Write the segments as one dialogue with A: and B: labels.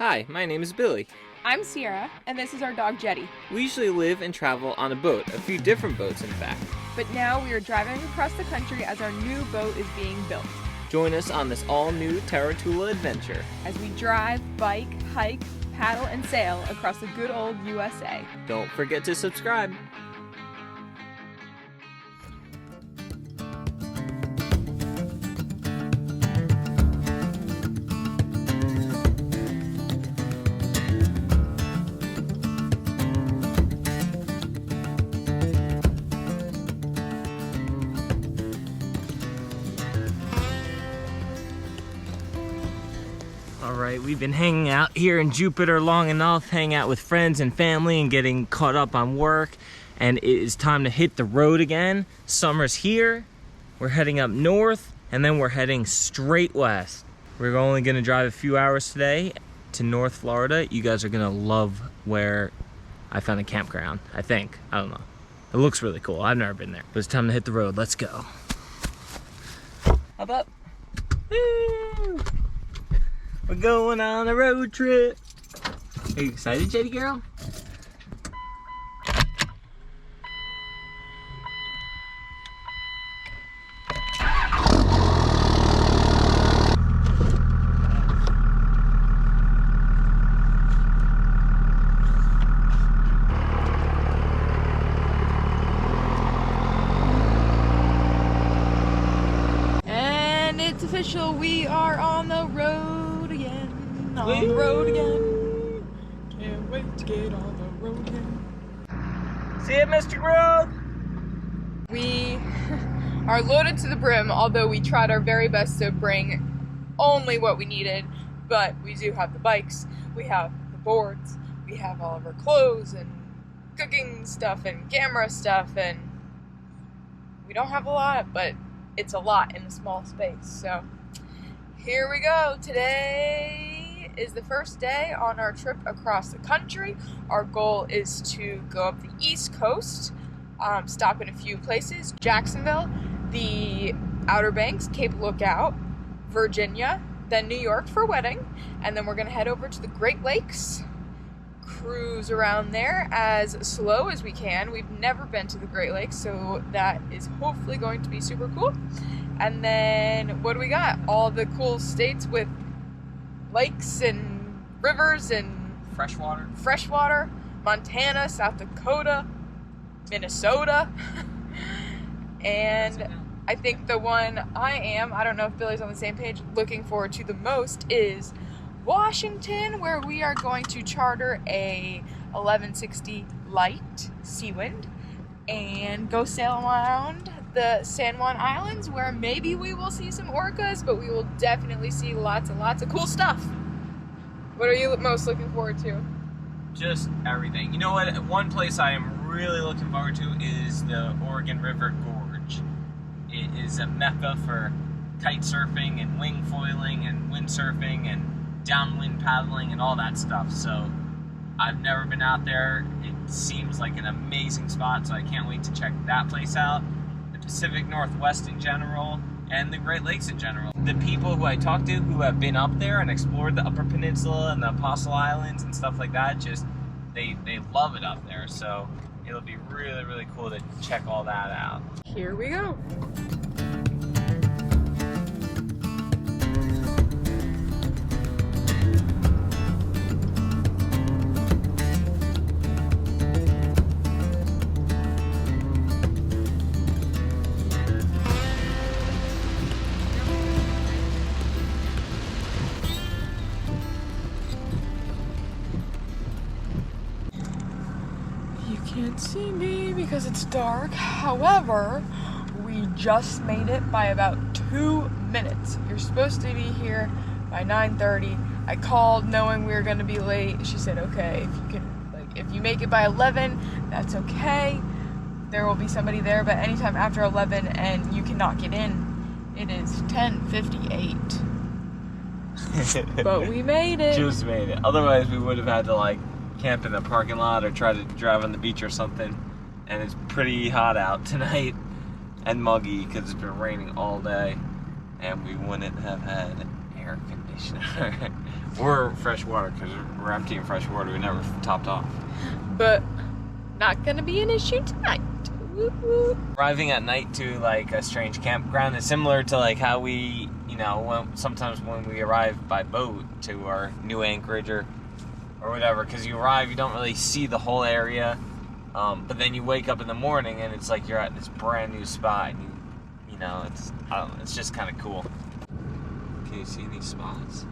A: Hi, my name is Billy.
B: I'm Sierra, and this is our dog Jetty.
A: We usually live and travel on a boat, a few different boats in fact.
B: But now we are driving across the country as our new boat is being built.
A: Join us on this all-new Terra Tula adventure
B: as we drive, bike, hike, paddle, and sail across the good old USA.
A: Don't forget to subscribe. Alright, we've been hanging out here in Jupiter long enough, hanging out with friends and family and getting caught up on work, and it is time to hit the road again. Summer's here, we're heading up north, and then we're heading straight west. We're only gonna drive a few hours today to North Florida. You guys are gonna love where I found a campground, I think. I don't know. It looks really cool. I've never been there. But it's time to hit the road. Let's go. Up, up. Woo! We're going on a road trip. Are you excited, Jetty girl?
B: And it's official, we are on the road again. On the road again. Can't wait to get on the road again.
A: See it, Mr. Road?
B: We are loaded to the brim, although we tried our very best to bring only what we needed. But we do have the bikes, we have the boards, we have all of our clothes and cooking stuff and camera stuff, and we don't have a lot, but it's a lot in a small space. So here we go. Today is the first day on our trip across the country. Our goal is to go up the East Coast, stop in a few places: Jacksonville, the Outer Banks, Cape Lookout, Virginia, then New York for a wedding, and then we're gonna head over to the Great Lakes, cruise around there as slow as we can. We've never been to the Great Lakes, so that is hopefully going to be super cool. And then what do we got? All the cool states with lakes and rivers and freshwater. Montana, South Dakota, Minnesota. And I think the one I don't know if Billy's on the same page, looking forward to the most is Washington, where we are going to charter a 1160 Light Seawind and go sail around the San Juan Islands, where maybe we will see some orcas, but we will definitely see lots and lots of cool stuff. What are you most looking forward to?
A: Just everything. You know what? One place I am really looking forward to is the Oregon River Gorge. It is a mecca for kitesurfing and wing foiling and windsurfing and downwind paddling and all that stuff. So I've never been out there. It seems like an amazing spot, so I can't wait to check that place out. The Pacific Northwest in general, and the Great Lakes in general. The people who I talked to who have been up there and explored the Upper Peninsula and the Apostle Islands and stuff like that, just they love it up there. So it'll be really, really cool to check all that out.
B: Here we go. Can't see me because it's dark. However, we just made it by about 2 minutes. You're supposed to be here by 9:30. I called knowing we were going to be late. She said, okay, if you make it by 11, that's okay. There will be somebody there, but anytime after 11 and you cannot get in, it is 10:58. But we made it.
A: Just made it. Otherwise, we would have had to camp in the parking lot or try to drive on the beach or something. And it's pretty hot out tonight and muggy because it's been raining all day, and we wouldn't have had air conditioner. Or fresh water, because we're emptying fresh water. We never topped off.
B: But not gonna be an issue tonight. Woo woo.
A: Arriving at night to like a strange campground is similar to like how we, you know, sometimes when we arrive by boat to our new anchorage or whatever, because you arrive, you don't really see the whole area, but then you wake up in the morning and it's like you're at this brand new spot, and you know, it's, I don't know, it's just kind of cool. Can you see these spots?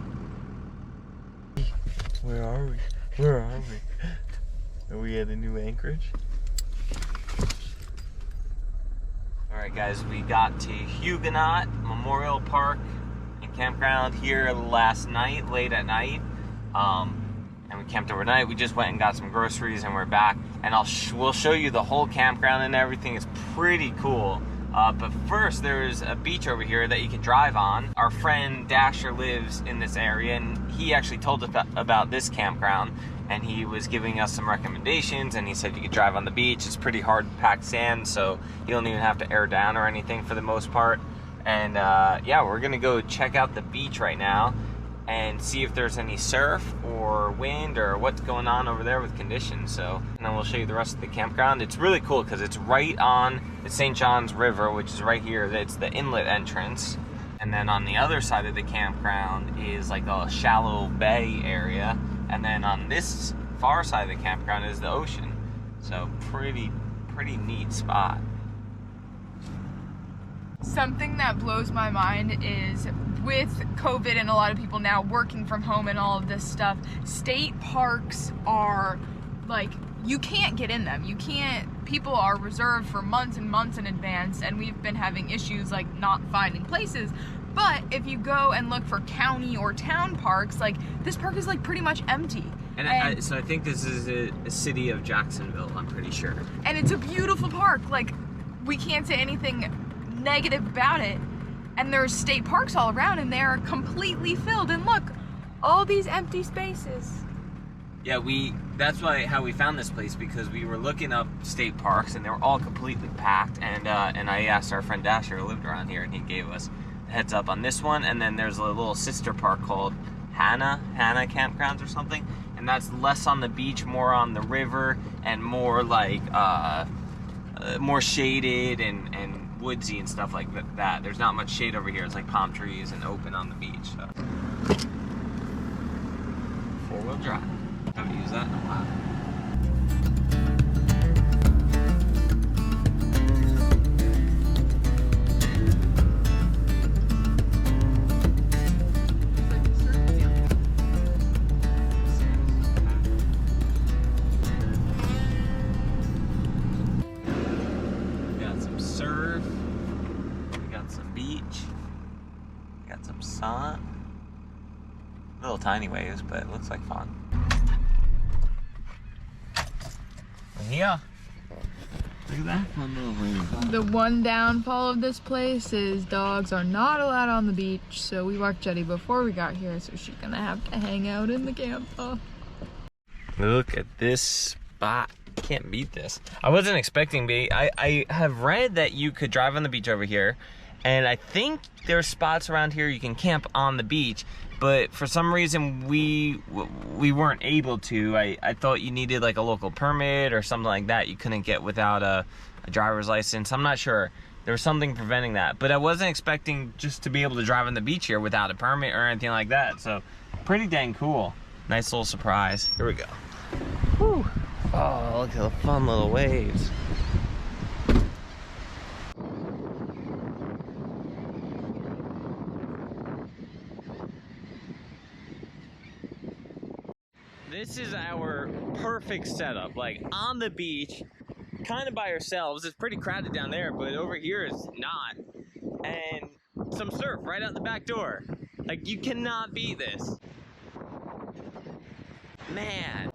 A: Where are we? Where are we? Are we at a new anchorage? Alright guys, we got to Huguenot Memorial Park and Campground here last night, late at night. And we camped overnight. We just went and got some groceries and we're back. And we'll show you the whole campground and everything. It's pretty cool. But first, there's a beach over here that you can drive on. Our friend Dasher lives in this area, and he actually told us about this campground, and he was giving us some recommendations, and he said you could drive on the beach. It's pretty hard packed sand, so you don't even have to air down or anything for the most part. And yeah, we're gonna go check out the beach right now and see if there's any surf or wind or what's going on over there with conditions. So, and then we'll show you the rest of the campground. It's really cool because it's right on the St. John's River, which is right here. It's the inlet entrance. And then on the other side of the campground is like a shallow bay area. And then on this far side of the campground is the ocean. So pretty neat spot.
B: Something that blows my mind is with COVID and a lot of people now working from home and all of this stuff, state parks are like, you can't get in them. You can't, people are reserved for months and months in advance, and we've been having issues like not finding places. But if you go and look for county or town parks, like this park is like pretty much empty.
A: And so I think this is a city of Jacksonville, I'm pretty sure. And
B: it's a beautiful park. Like, we can't say anything negative about it. And there's state parks all around and they're completely filled. And look, all these empty spaces.
A: Yeah, that's how we found this place, because we were looking up state parks and they were all completely packed. And I asked our friend Dasher who lived around here, and he gave us a heads up on this one. And then there's a little sister park called Hannah Campgrounds or something. And that's less on the beach, more on the river, and more like more shaded and woodsy and stuff like that. There's not much shade over here. It's like palm trees and open on the beach. So. 4-wheel drive. Haven't used that in a while. Sun. Little tiny waves, but it looks like fun. Yeah. Look at that fun little wave.
B: The one downfall of this place is dogs are not allowed on the beach, so we walked Jetty before we got here, so she's gonna have to hang out in the camper.
A: Look at this spot. Can't beat this. I wasn't expecting I have read that you could drive on the beach over here, and I think there's spots around here you can camp on the beach, but for some reason we weren't able to. I thought you needed like a local permit or something like that. You couldn't get without a driver's license. I'm not sure. There was something preventing that, but I wasn't expecting just to be able to drive on the beach here without a permit or anything like that. So pretty dang cool. Nice little surprise. Here we go. Whew. Oh, look at the fun little waves. This is our perfect setup, like on the beach, kind of by ourselves. It's pretty crowded down there, but over here is not. And some surf right out the back door. Like, you cannot beat this. Man.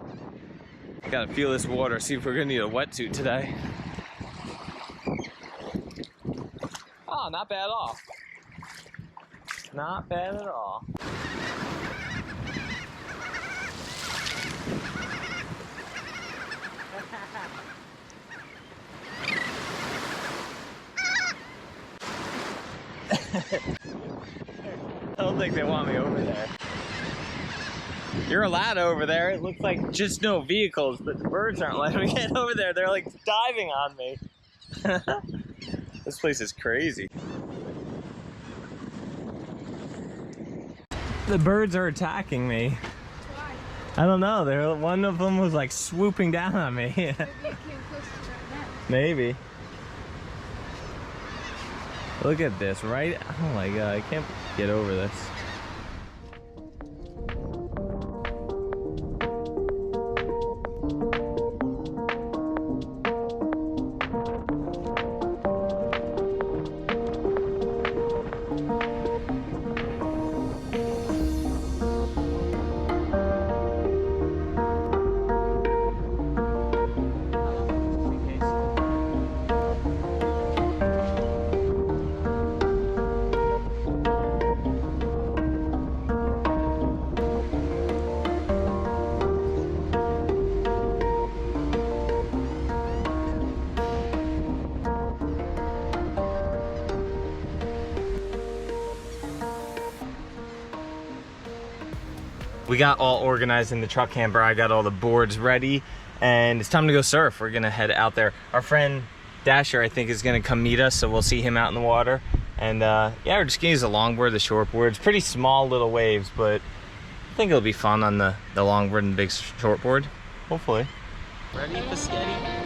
A: Gotta feel this water, see if we're gonna need a wetsuit today. Oh, not bad at all. Not bad at all. I don't think they want me over there. You're allowed over there. It looks like just no vehicles, but the birds aren't letting me get over there. They're like diving on me. This place is crazy. The birds are attacking me.
B: Why?
A: I don't know. One of them was like swooping down on me.
B: Maybe it came close to right now.
A: Maybe. Look at this, right? Oh my god, I can't get over this. We got all organized in the truck camper. I got all the boards ready and it's time to go surf. We're gonna head out there. Our friend Dasher, I think, is gonna come meet us, so we'll see him out in the water. And yeah, we're just gonna use the longboard, the shortboard. It's pretty small little waves, but I think it'll be fun on the longboard and the big shortboard, hopefully. Ready, Biscotti?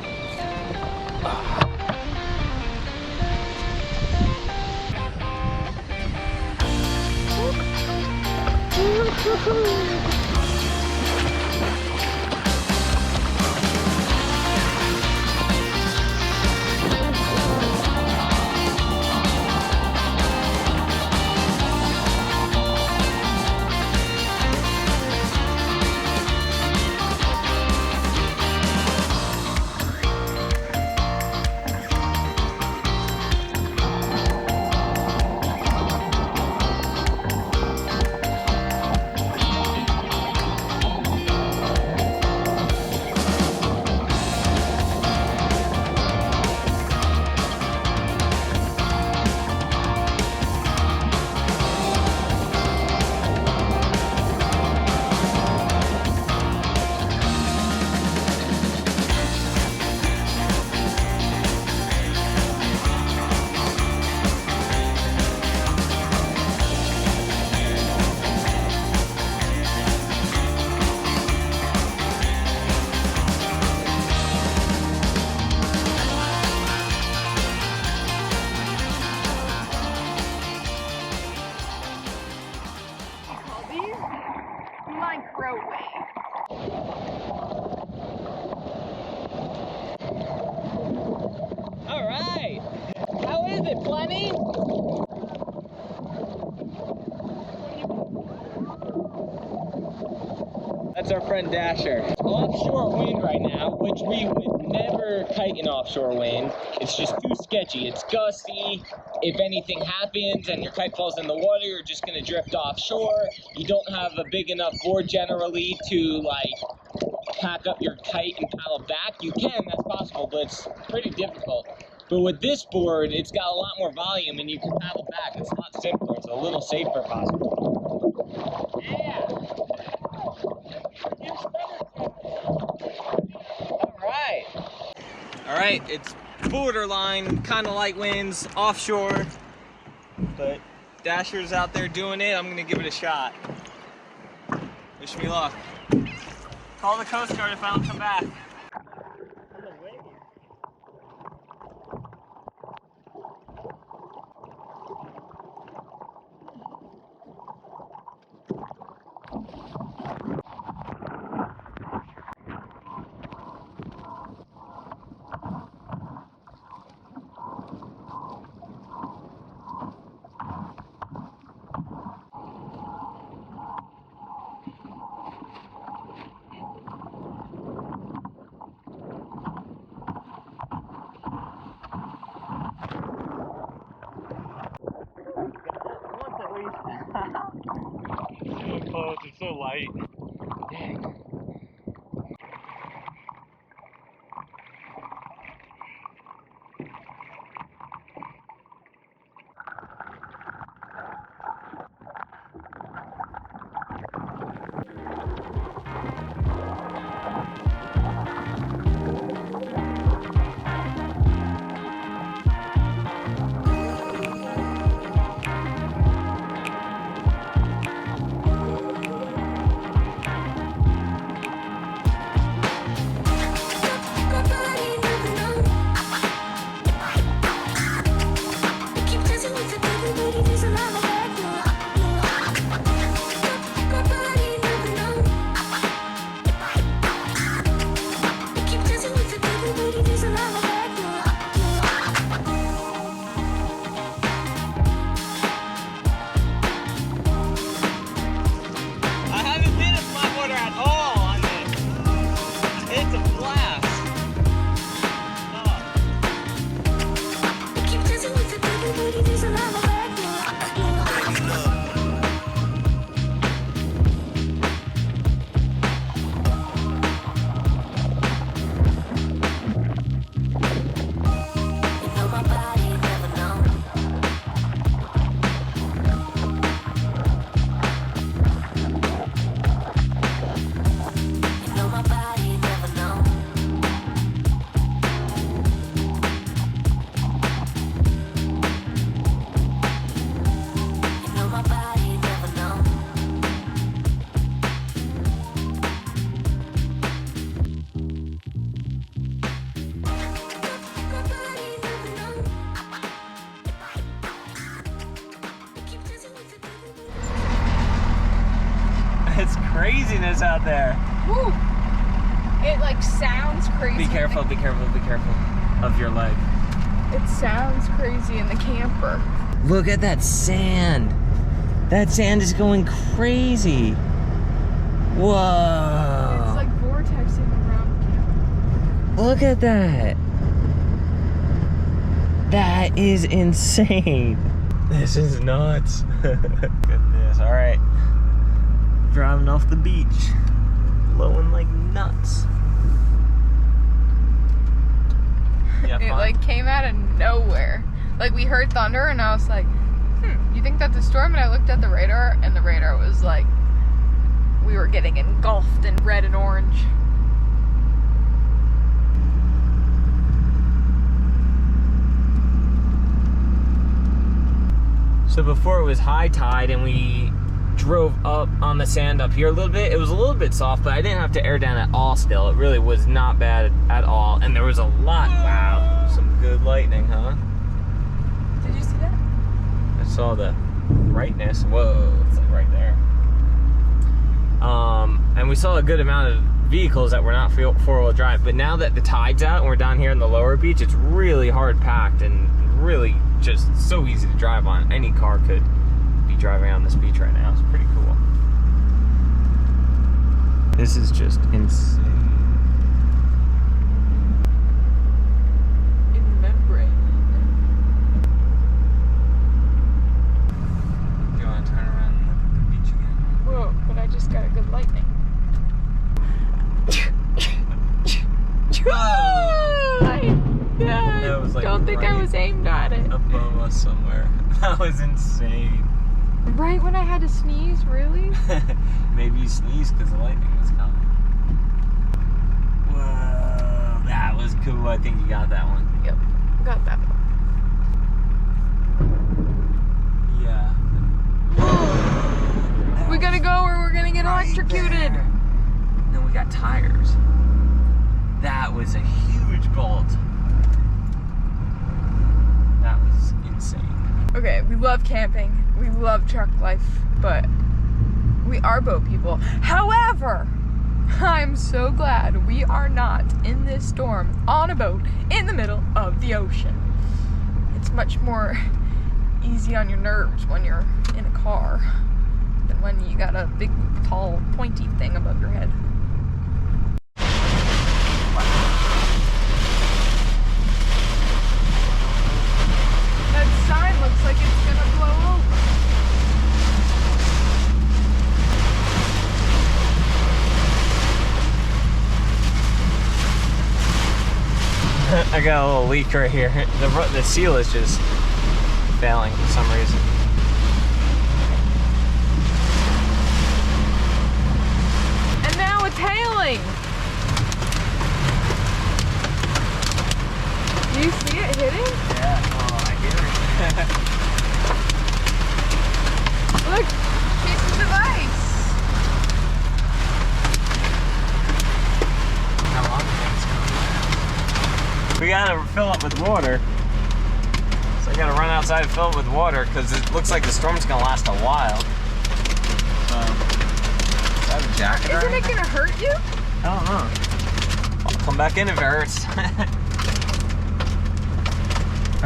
A: That's our friend Dasher. It's offshore wind right now, which we would never kite in offshore wind. It's just too sketchy. It's gusty. If anything happens and your kite falls in the water, you're just gonna drift offshore. You don't have a big enough board generally to pack up your kite and paddle back. You can, that's possible, but it's pretty difficult. But with this board, it's got a lot more volume and you can paddle back. It's a lot simpler. It's a little safer possible. Yeah. All right, it's borderline, kind of light winds, offshore, but Dasher's out there doing it. I'm gonna give it a shot. Wish me luck. Call the Coast Guard if I don't come back. So close, it's so light. Dang. craziness out there.
B: Woo! It like sounds crazy.
A: Be careful, be careful, be careful of your leg.
B: It sounds crazy in the camper.
A: Look at that sand. That sand is going crazy. Whoa.
B: It's like vortexing around the camper.
A: Look at that. That is insane. This is nuts. Goodness, all right. Driving off the beach. Blowing like nuts. Yeah,
B: It like came out of nowhere. Like we heard thunder and I was like, you think that's a storm? And I looked at the radar and the radar was like, we were getting engulfed in red and orange.
A: So before it was high tide and we drove up on the sand up here a little bit, it was a little bit soft, but I didn't have to air down at all still. It really was not bad at all. And there was a lot, wow, some good lightning, huh?
B: Did you see that?
A: I saw the brightness. Whoa, it's like right there. And we saw a good amount of vehicles that were not four-wheel drive, but now that the tide's out and we're down here in the lower beach, it's really hard packed and really just so easy to drive on. Any car could be driving on this beach right now. It's pretty cool. This is just insane.
B: In the membrane.
A: Do you want to turn around and look at the beach again?
B: Whoa, but I just got a good lightning.
A: That was like
B: don't think I was aimed at it.
A: Above us somewhere. That was insane.
B: Right when I had to sneeze, really?
A: Maybe you sneezed because the lightning was coming. Whoa, that was cool. I think you got that one.
B: Yep, got that one.
A: Yeah.
B: We gotta go or we're gonna get electrocuted.
A: There. Then we got tires. That was a huge bolt. That was insane.
B: Okay, we love camping, we love truck life, but we are boat people. However, I'm so glad we are not in this storm on a boat in the middle of the ocean. It's much more easy on your nerves when you're in a car than when you got a big, tall, pointy thing above your head. That sign looks like it's gonna blow over.
A: I got a little leak right here. The seal is just failing for some reason.
B: And now it's hailing. Do you see it hitting?
A: Yeah, oh, I hear it.
B: Look, pieces of ice.
A: How long do you think it's gonna last? We gotta fill up with water. So I gotta run outside and fill it with water because it looks like the storm's gonna last a while. Is that a jacket or
B: Isn't it
A: anything?
B: gonna hurt you?
A: I don't know. I'll come back in if it hurts.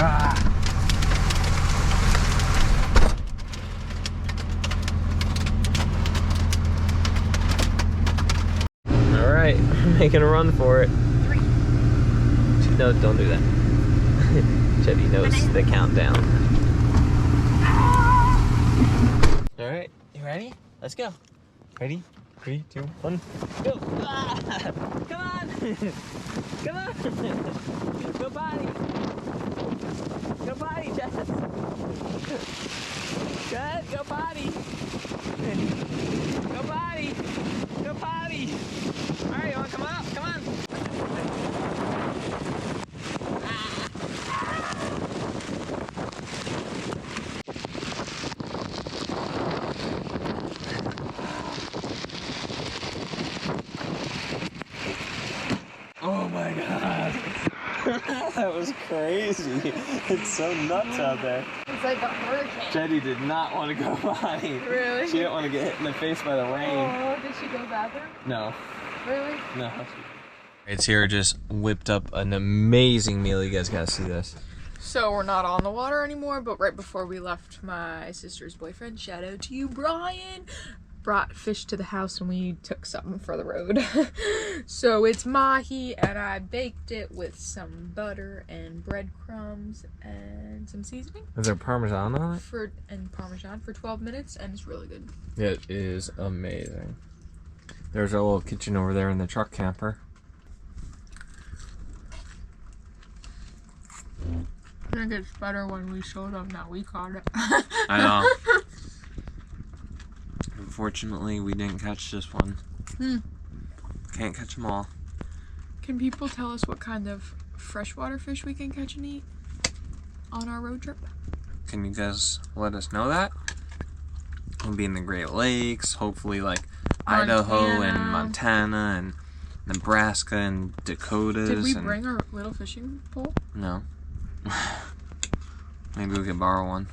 A: Ah. All right, we're making a run for it.
B: 3.
A: No, don't do that. Chevy knows the countdown. All right, you ready? Let's go. Ready? 3, 2, 1, go! Ah! Come on! Come on! Go potty! Go potty, Jess! Good, go potty! Go potty! Go potty! All right, you wanna come out? Come on! Oh my god! That was crazy. It's so nuts out there.
B: It's like a hurricane.
A: Jetty did not want to go by.
B: Really?
A: She didn't want to get hit in the face by the rain.
B: Oh, did she go to the bathroom?
A: No.
B: Really?
A: No. It's here just whipped up an amazing meal. You guys gotta see this.
B: So we're not on the water anymore, but right before we left, my sister's boyfriend, shout out to you, Brian, brought fish to the house and we took something for the road. So it's mahi and I baked it with some butter and breadcrumbs and some seasoning.
A: Is there Parmesan on it?
B: And Parmesan for 12 minutes, and it's really good.
A: It is amazing. There's our little kitchen over there in the truck camper.
B: I think it's better when we show them that we caught it.
A: I know. Unfortunately, we didn't catch this one. Can't catch them all.
B: Can people tell us what kind of freshwater fish we can catch and eat on our road trip?
A: Can you guys let us know that? We'll be in the Great Lakes, hopefully like Idaho and Montana and Nebraska and Dakotas.
B: Did we bring our little fishing pole?
A: No. Maybe we could borrow one.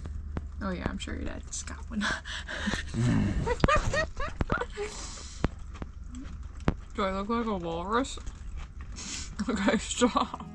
B: Oh yeah, I'm sure your dad's got one. Do I look like a walrus? Okay, stop.